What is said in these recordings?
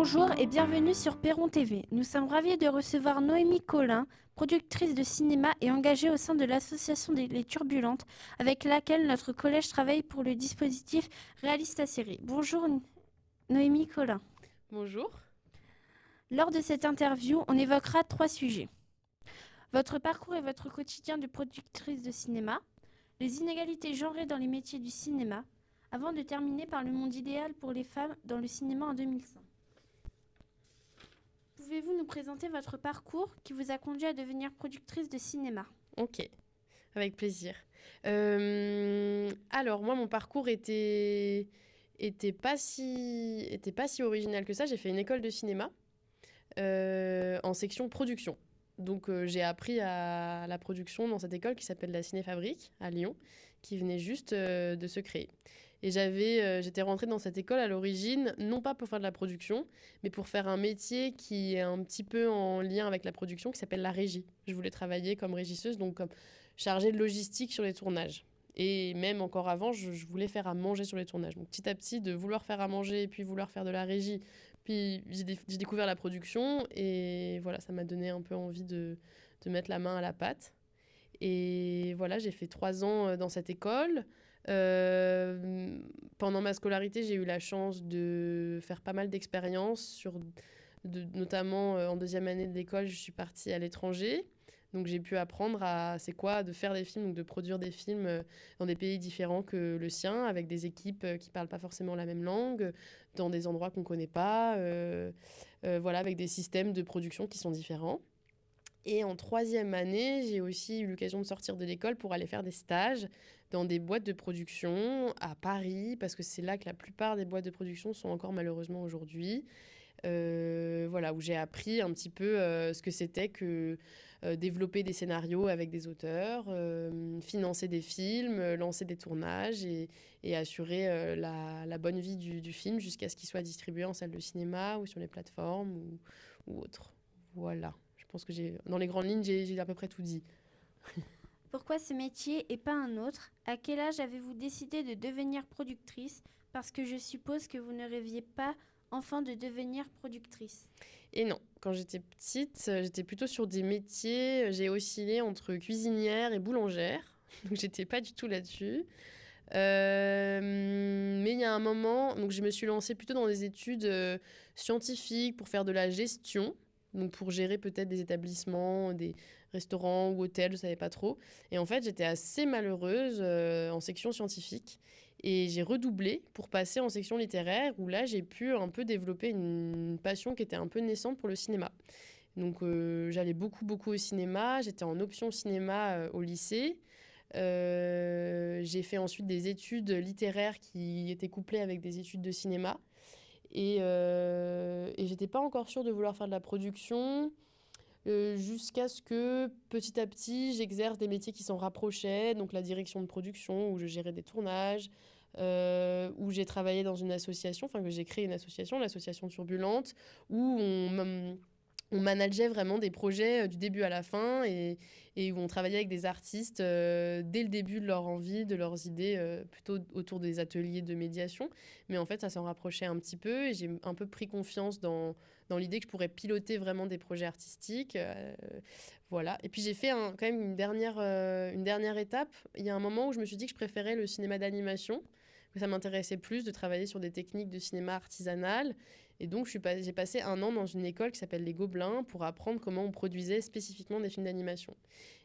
Bonjour et bienvenue sur Perron TV. Nous sommes ravis de recevoir Noémie Collin, productrice de cinéma et engagée au sein de l'association Les Turbulentes, avec laquelle notre collège travaille pour le dispositif Réalise ta série. Bonjour Noémie Collin. Bonjour. Lors de cette interview, on évoquera 3 sujets. Votre parcours et votre quotidien de productrice de cinéma, les inégalités genrées dans les métiers du cinéma, avant de terminer par le monde idéal pour les femmes dans le cinéma en 2100. Pouvez-vous nous présenter votre parcours qui vous a conduit à devenir productrice de cinéma ? Ok, avec plaisir. Alors, moi, mon parcours était pas si original que ça. J'ai fait une école de cinéma en section production. Donc, j'ai appris à la production dans cette école qui s'appelle la Cinéfabrique à Lyon, qui venait juste de se créer. Et j'étais rentrée dans cette école à l'origine, non pas pour faire de la production, mais pour faire un métier qui est un petit peu en lien avec la production, qui s'appelle la régie. Je voulais travailler comme régisseuse, donc comme chargée de logistique sur les tournages. Et même encore avant, je voulais faire à manger sur les tournages. Donc petit à petit, de vouloir faire à manger et puis vouloir faire de la régie. Puis j'ai découvert la production et voilà, ça m'a donné un peu envie de mettre la main à la pâte. Et voilà, j'ai fait 3 ans dans cette école. Pendant ma scolarité, j'ai eu la chance de faire pas mal d'expériences, notamment en deuxième année de l'école, je suis partie à l'étranger. Donc j'ai pu apprendre à c'est quoi de faire des films, donc de produire des films dans des pays différents que le sien, avec des équipes qui parlent pas forcément la même langue, dans des endroits qu'on connaît pas, voilà, avec des systèmes de production qui sont différents. Et en troisième année, j'ai aussi eu l'occasion de sortir de l'école pour aller faire des stages dans des boîtes de production à Paris, parce que c'est là que la plupart des boîtes de production sont encore malheureusement aujourd'hui. Voilà, où j'ai appris un petit peu ce que c'était que développer des scénarios avec des auteurs, financer des films, lancer des tournages et assurer la bonne vie du film jusqu'à ce qu'il soit distribué en salle de cinéma ou sur les plateformes ou autres. Voilà. Je pense que dans les grandes lignes, j'ai à peu près tout dit. Pourquoi ce métier et pas un autre ? À quel âge avez-vous décidé de devenir productrice ? Parce que je suppose que vous ne rêviez pas enfant de devenir productrice. Et non, quand j'étais petite, j'étais plutôt sur des métiers. J'ai oscillé entre cuisinière et boulangère. Donc j'étais pas du tout là-dessus. Mais il y a un moment, donc je me suis lancée plutôt dans des études scientifiques pour faire de la gestion. Donc pour gérer peut-être des établissements, des restaurants ou hôtels, je ne savais pas trop. Et en fait, j'étais assez malheureuse en section scientifique. Et j'ai redoublé pour passer en section littéraire, où là, j'ai pu un peu développer une passion qui était un peu naissante pour le cinéma. Donc j'allais beaucoup, beaucoup au cinéma. J'étais en option cinéma au lycée. J'ai fait ensuite des études littéraires qui étaient couplées avec des études de cinéma. Et j'étais pas encore sûre de vouloir faire de la production jusqu'à ce que petit à petit j'exerce des métiers qui s'en rapprochaient, donc la direction de production où je gérais des tournages, où j'ai travaillé dans une association, enfin que j'ai créé une association, l'association Turbulente, où on manageait vraiment des projets du début à la fin et où on travaillait avec des artistes dès le début de leur envie, de leurs idées, plutôt autour des ateliers de médiation. Mais en fait, ça s'en rapprochait un petit peu et j'ai un peu pris confiance dans l'idée que je pourrais piloter vraiment des projets artistiques. Voilà. Et puis j'ai fait quand même une dernière étape. Il y a un moment où je me suis dit que je préférais le cinéma d'animation, que ça m'intéressait plus de travailler sur des techniques de cinéma artisanal. Et donc, j'ai passé un an dans une école qui s'appelle Les Gobelins pour apprendre comment on produisait spécifiquement des films d'animation.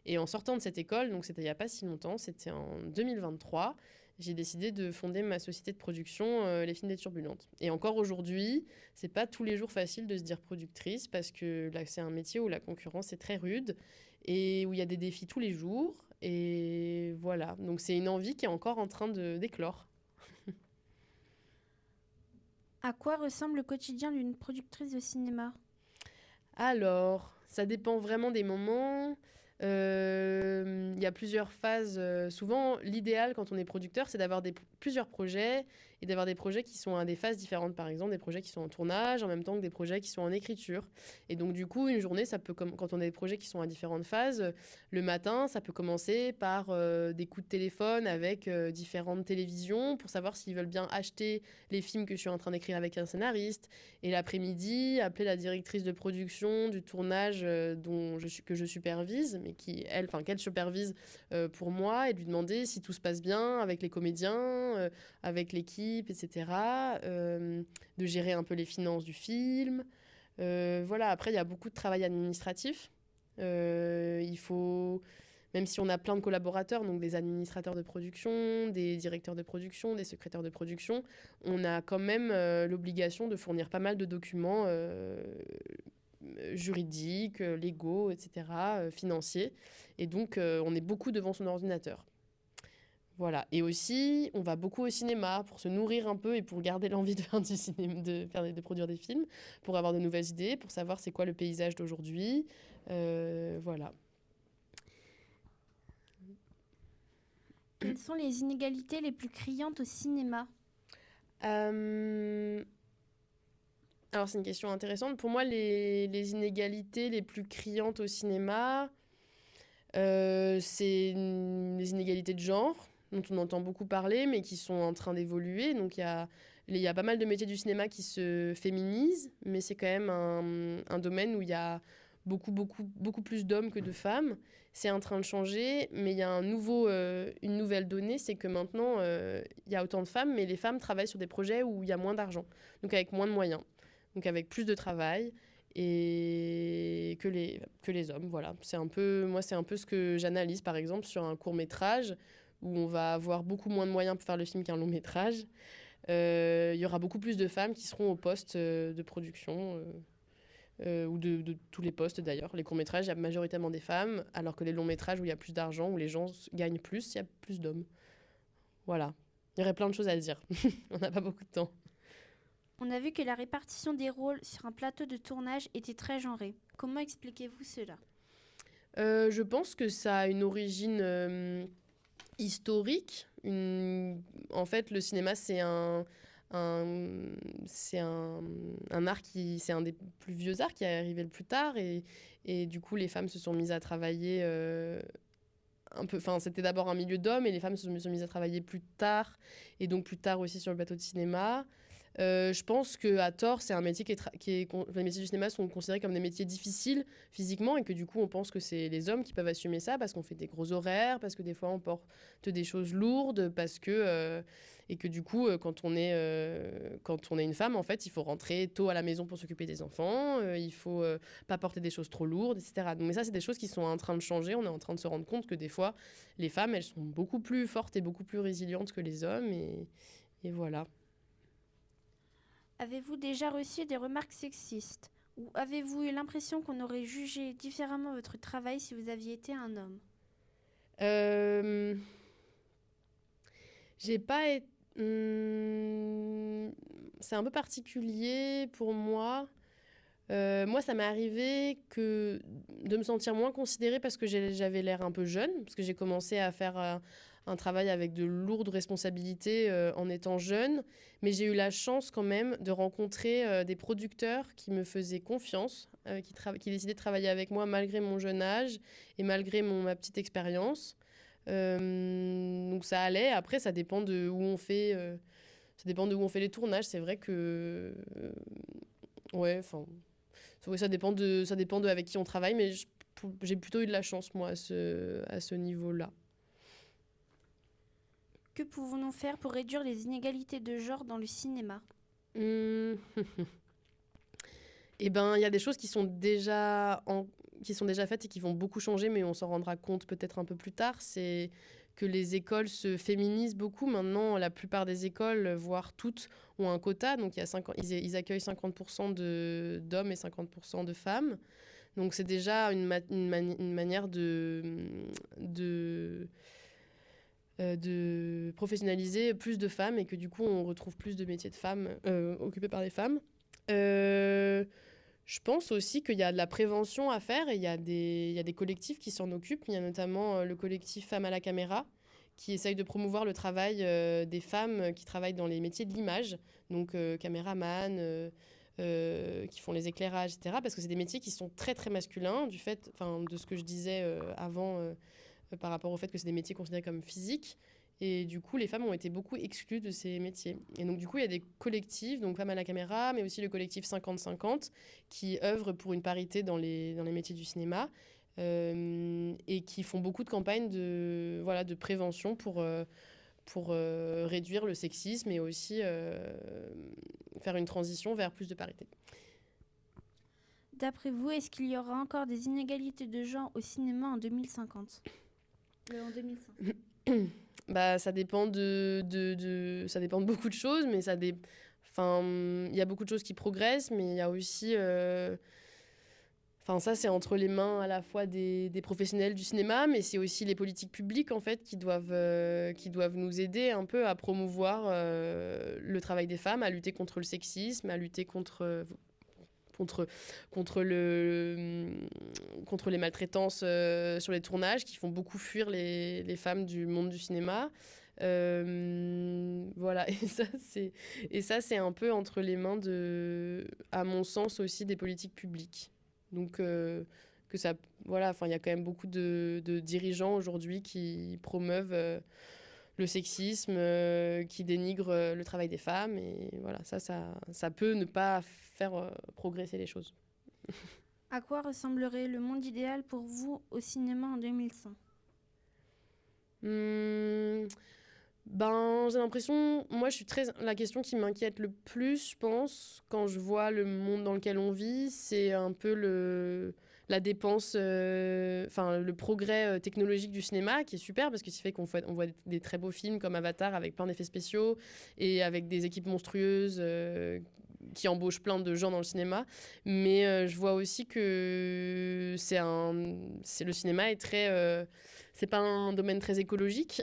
Et en sortant de cette école, donc c'était il n'y a pas si longtemps, c'était en 2023, j'ai décidé de fonder ma société de production, Les Films des Turbulentes. Et encore aujourd'hui, c'est pas tous les jours facile de se dire productrice parce que là, c'est un métier où la concurrence est très rude et où il y a des défis tous les jours. Et voilà, donc c'est une envie qui est encore en train d'éclore. À quoi ressemble le quotidien d'une productrice de cinéma ? Alors, ça dépend vraiment des moments. Il y a plusieurs phases. Souvent, l'idéal quand on est producteur, c'est d'avoir plusieurs projets et d'avoir des projets qui sont à des phases différentes. Par exemple, des projets qui sont en tournage en même temps que des projets qui sont en écriture. Et donc, du coup, une journée, ça peut, quand on a des projets qui sont à différentes phases, le matin, ça peut commencer par des coups de téléphone avec différentes télévisions pour savoir s'ils veulent bien acheter les films que je suis en train d'écrire avec un scénariste. Et l'après-midi, appeler la directrice de production du tournage que je supervise, mais qu'elle supervise pour moi, et lui demander si tout se passe bien avec les comédiens, avec l'équipe, etc. De gérer un peu les finances du film. Voilà, après, il y a beaucoup de travail administratif. Il faut, même si on a plein de collaborateurs, donc des administrateurs de production, des directeurs de production, des secrétaires de production, on a quand même l'obligation de fournir pas mal de documents juridiques, légaux, etc., financiers. Et donc, on est beaucoup devant son ordinateur. Voilà. Et aussi, on va beaucoup au cinéma pour se nourrir un peu et pour garder l'envie de faire du cinéma, de produire des films, pour avoir de nouvelles idées, pour savoir c'est quoi le paysage d'aujourd'hui. Voilà. Quelles sont les inégalités les plus criantes au cinéma? Alors, c'est une question intéressante. Pour moi, les inégalités les plus criantes au cinéma, c'est les inégalités de genre, dont on entend beaucoup parler, mais qui sont en train d'évoluer. Donc, il y a pas mal de métiers du cinéma qui se féminisent, mais c'est quand même un domaine où il y a beaucoup plus d'hommes que de femmes. C'est en train de changer, mais il y a une nouvelle donnée, c'est que maintenant, il y a autant de femmes, mais les femmes travaillent sur des projets où il y a moins d'argent, donc avec moins de moyens, donc avec plus de travail et que les hommes. Voilà, moi, c'est un peu ce que j'analyse, par exemple, sur un court-métrage où on va avoir beaucoup moins de moyens pour faire le film qu'un long-métrage. Il y aura beaucoup plus de femmes qui seront au poste de production ou de tous les postes d'ailleurs. Les courts-métrages, il y a majoritairement des femmes, alors que les longs-métrages où il y a plus d'argent, où les gens gagnent plus, il y a plus d'hommes. Voilà. Il y aurait plein de choses à dire. On n'a pas beaucoup de temps. On a vu que la répartition des rôles sur un plateau de tournage était très genrée. Comment expliquez-vous cela? Je pense que ça a une origine historique. En fait, le cinéma, c'est un art c'est un des plus vieux arts qui est arrivé le plus tard. Et du coup, les femmes se sont mises à travailler un peu. Enfin, c'était d'abord un milieu d'hommes et les femmes se sont mises à travailler plus tard. Et donc, plus tard aussi sur le plateau de cinéma. Je pense qu'à tort, c'est un métier les métiers du cinéma sont considérés comme des métiers difficiles physiquement et que du coup, on pense que c'est les hommes qui peuvent assumer ça parce qu'on fait des gros horaires, parce que des fois, on porte des choses lourdes, et que du coup, quand on est une femme, en fait, il faut rentrer tôt à la maison pour s'occuper des enfants, il faut pas porter des choses trop lourdes, etc. Donc, mais ça, c'est des choses qui sont en train de changer. On est en train de se rendre compte que des fois, les femmes, elles sont beaucoup plus fortes et beaucoup plus résilientes que les hommes, et voilà. Avez-vous déjà reçu des remarques sexistes? Ou avez-vous eu l'impression qu'on aurait jugé différemment votre travail si vous aviez été un homme? Euh, J'ai pas été. C'est un peu particulier pour moi. Moi, ça m'est arrivé de me sentir moins considérée parce que j'avais l'air un peu jeune, parce que j'ai commencé à faire un travail avec de lourdes responsabilités en étant jeune. Mais j'ai eu la chance quand même de rencontrer des producteurs qui me faisaient confiance, qui décidaient de travailler avec moi malgré mon jeune âge et malgré ma petite expérience. Donc ça allait. Après, ça dépend de où on fait. Ça dépend de où on fait les tournages. C'est vrai que ouais, enfin, ouais, ça dépend de avec qui on travaille, mais j'ai plutôt eu de la chance moi à ce niveau-là. Que pouvons-nous faire pour réduire les inégalités de genre dans le cinéma? Hum, Eh ben, il y a des choses qui sont déjà faites et qui vont beaucoup changer, mais on s'en rendra compte peut-être un peu plus tard. C'est que les écoles se féminisent beaucoup. Maintenant, la plupart des écoles, voire toutes, ont un quota. Donc, ils accueillent 50% d'hommes et 50% de femmes. Donc, c'est déjà une manière de professionnaliser plus de femmes et que du coup, on retrouve plus de métiers de femmes occupés par des femmes. Euh, Je pense aussi qu'il y a de la prévention à faire et il y a des collectifs qui s'en occupent. Il y a notamment le collectif Femmes à la caméra qui essaye de promouvoir le travail des femmes qui travaillent dans les métiers de l'image, donc caméraman, qui font les éclairages, etc. Parce que c'est des métiers qui sont très très masculins, du fait, enfin, de ce que je disais avant par rapport au fait que c'est des métiers considérés comme physiques. Et du coup, les femmes ont été beaucoup exclues de ces métiers. Et donc, du coup, il y a des collectifs, donc Femmes à la caméra, mais aussi le collectif 50-50, qui œuvrent pour une parité dans les métiers du cinéma et qui font beaucoup de campagnes voilà, de prévention pour réduire le sexisme et aussi faire une transition vers plus de parité. D'après vous, est-ce qu'il y aura encore des inégalités de genre au cinéma en 2050 en 2005. Bah, ça dépend ça dépend de beaucoup de choses, mais enfin, il y a beaucoup de choses qui progressent, mais il y a aussi enfin, ça, c'est entre les mains à la fois des professionnels du cinéma, mais c'est aussi les politiques publiques, en fait, qui doivent nous aider un peu à promouvoir le travail des femmes, à lutter contre le sexisme, à lutter contre, contre, contre les maltraitances sur les tournages qui font beaucoup fuir les femmes du monde du cinéma. Voilà, et ça, c'est un peu entre les mains à mon sens aussi, des politiques publiques. Donc, que ça, voilà, enfin, il y a quand même beaucoup de dirigeants aujourd'hui qui promeuvent le sexisme, qui dénigrent le travail des femmes. Et voilà, ça peut ne pas faire progresser les choses. À quoi ressemblerait le monde idéal pour vous au cinéma en 2100 ? Ben, j'ai l'impression, moi, la question qui m'inquiète le plus, je pense, quand je vois le monde dans lequel on vit, c'est un peu la dépense, enfin, le progrès technologique du cinéma, qui est super, parce que ça fait on voit des très beaux films comme Avatar avec plein d'effets spéciaux et avec des équipes monstrueuses qui embauchent plein de gens dans le cinéma. Mais je vois aussi que le cinéma est très... c'est pas un domaine très écologique,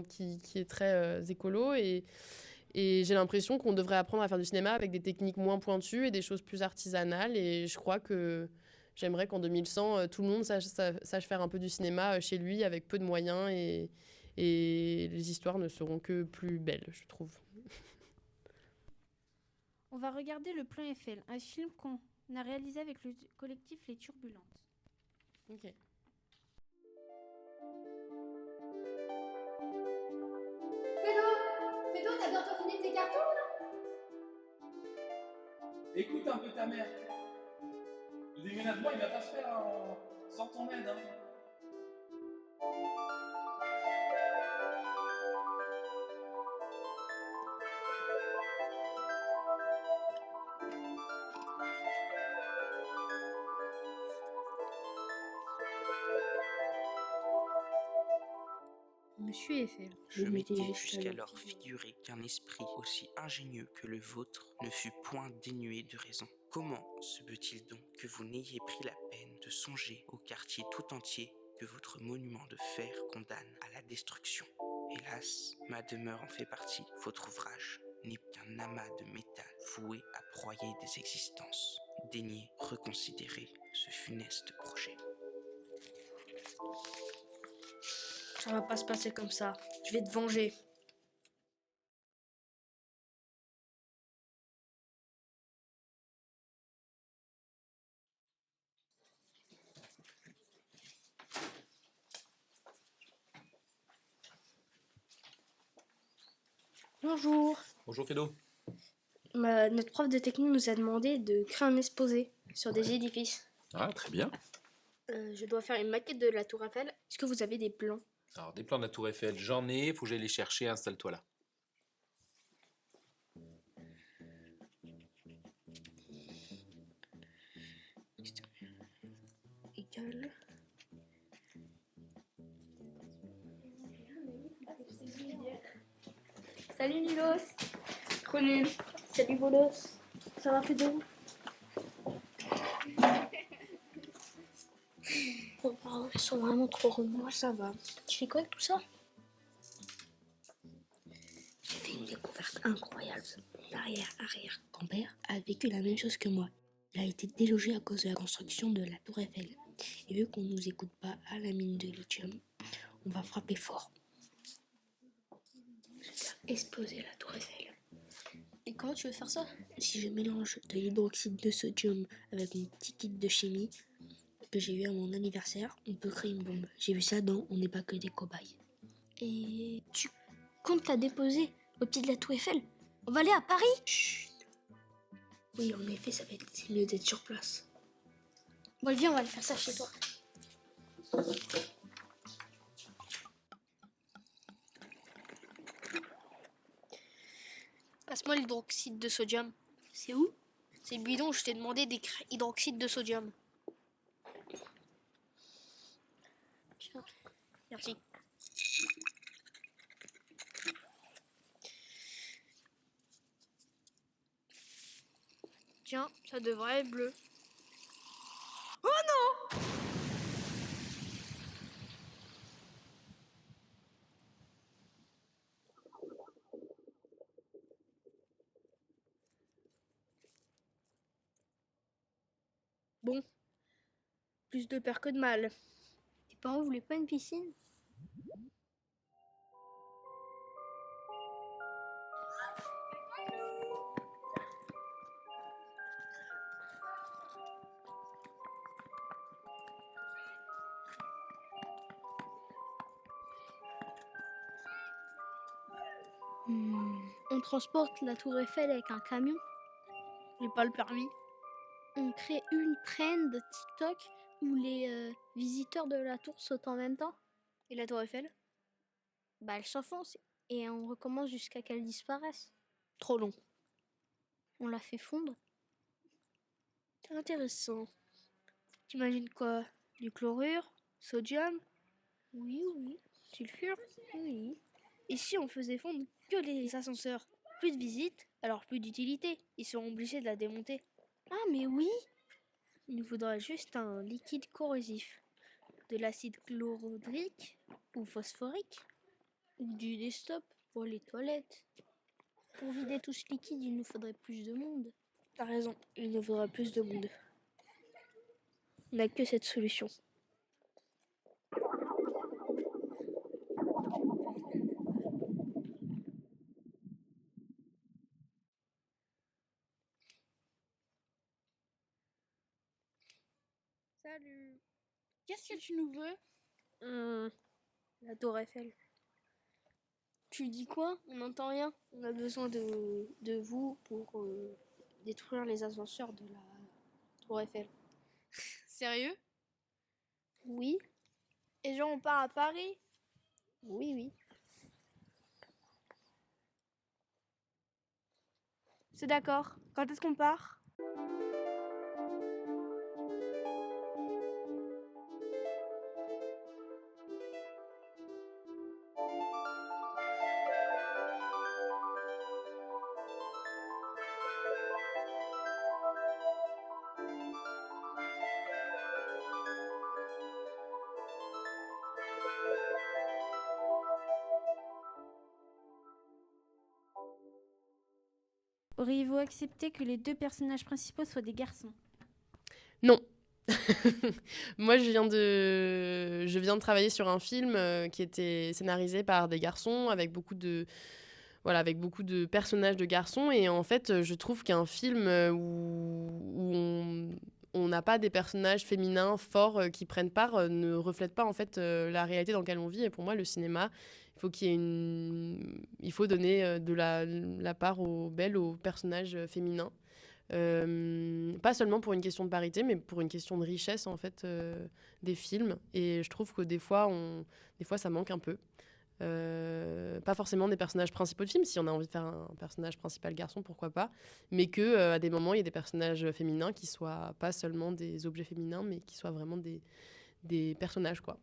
qui est très écolo. Et j'ai l'impression qu'on devrait apprendre à faire du cinéma avec des techniques moins pointues et des choses plus artisanales. Et je crois que j'aimerais qu'en 2100, tout le monde sache faire un peu du cinéma chez lui avec peu de moyens. Et les histoires ne seront que plus belles, je trouve. On va regarder Le Plan Eiffel, un film qu'on a réalisé avec le collectif Les Turbulentes. Ok. Fédo, t'as bientôt fini tes cartons là ? Écoute un peu ta mère. Le déménagement, il va pas se faire sans ton aide. Hein. Monsieur Eiffel, Je m'étais jusqu'alors figuré qu'un esprit aussi ingénieux que le vôtre ne fut point dénué de raison. Comment se peut-il donc que vous n'ayez pris la peine de songer au quartier tout entier que votre monument de fer condamne à la destruction ? Hélas, ma demeure en fait partie. Votre ouvrage n'est qu'un amas de métal voué à broyer des existences. Daignez reconsidérer ce funeste projet. ça va pas se passer comme ça. Je vais te venger. Bonjour. Bonjour Fédo. Notre prof de technique nous a demandé de créer un exposé sur des édifices. Ah, très bien. Je dois faire une maquette de la tour Eiffel. Est-ce que vous avez des plans? Alors, des plans de la tour Eiffel, j'en ai, faut que j'aille les chercher, installe-toi là. Égal. Salut Nilos. Trop nul. Salut Bolos. Ça va Fédo? Oh, ils sont vraiment trop relous. Moi ça va. Tu fais quoi avec tout ça? J'ai fait une découverte incroyable. Mon arrière-grand-père a vécu la même chose que moi. Il a été délogé à cause de la construction de la tour Eiffel. Et vu qu'on ne nous écoute pas à la mine de lithium, on va frapper fort. Je vais exploser la tour Eiffel. Et comment tu veux faire ça? Si je mélange de l'hydroxyde de sodium avec mon petit kit de chimie que j'ai eu à mon anniversaire, on peut créer une bombe. J'ai vu ça dans On n'est pas que des cobayes. Et tu comptes la déposer au pied de la tour Eiffel? On va aller à Paris? Chut. Oui, en effet, c'est mieux d'être sur place. Bon, viens, on va aller faire ça chez toi. Passe-moi l'hydroxyde de sodium. C'est où? C'est le bidon, je t'ai demandé d'écrire hydroxyde de sodium. Tiens, merci. Tiens, ça devrait être bleu. Bon, plus de peur que de mal. Tes parents voulaient pas une piscine? On transporte la tour Eiffel avec un camion. J'ai pas le permis. On crée une trend TikTok où les visiteurs de la tour sautent en même temps. Et la tour Eiffel? Bah elle s'enfonce et on recommence jusqu'à qu'elle disparaisse. Trop long. On la fait fondre. C'est intéressant. T'imagines quoi? Du chlorure? Sodium? Oui, oui. Sulfure? Oui. Et si on faisait fondre que les ascenseurs? Plus de visites, alors plus d'utilité. Ils seront obligés de la démonter. Ah, mais oui! Il nous faudrait juste un liquide corrosif. De l'acide chlorhydrique ou phosphorique. Ou du Destop pour les toilettes. Pour vider tout ce liquide, il nous faudrait plus de monde. T'as raison, il nous faudrait plus de monde. On n'a que cette solution. Salut. Qu'est-ce que tu nous veux? La tour Eiffel. Tu dis quoi? On n'entend rien. On a besoin de vous pour détruire les ascenseurs de la tour Eiffel. Sérieux? Oui, Et genre on part à Paris? oui, oui. C'est d'accord. Quand est-ce qu'on part? Auriez-vous accepté que les deux personnages principaux soient des garçons? Non. Moi, je viens de travailler sur un film qui était scénarisé par des garçons avec beaucoup de personnages de garçons. Et en fait, je trouve qu'un film où on n'a pas des personnages féminins forts qui prennent part ne reflète pas en fait la réalité dans laquelle on vit. Et pour moi, le cinéma, il faut donner de la part belles aux personnages féminins. Pas seulement pour une question de parité, mais pour une question de richesse en fait des films. Et je trouve que des fois ça manque un peu. Pas forcément des personnages principaux de films, si on a envie de faire un personnage principal garçon, pourquoi pas, mais que à des moments il y a des personnages féminins qui soient pas seulement des objets féminins, mais qui soient vraiment des personnages quoi.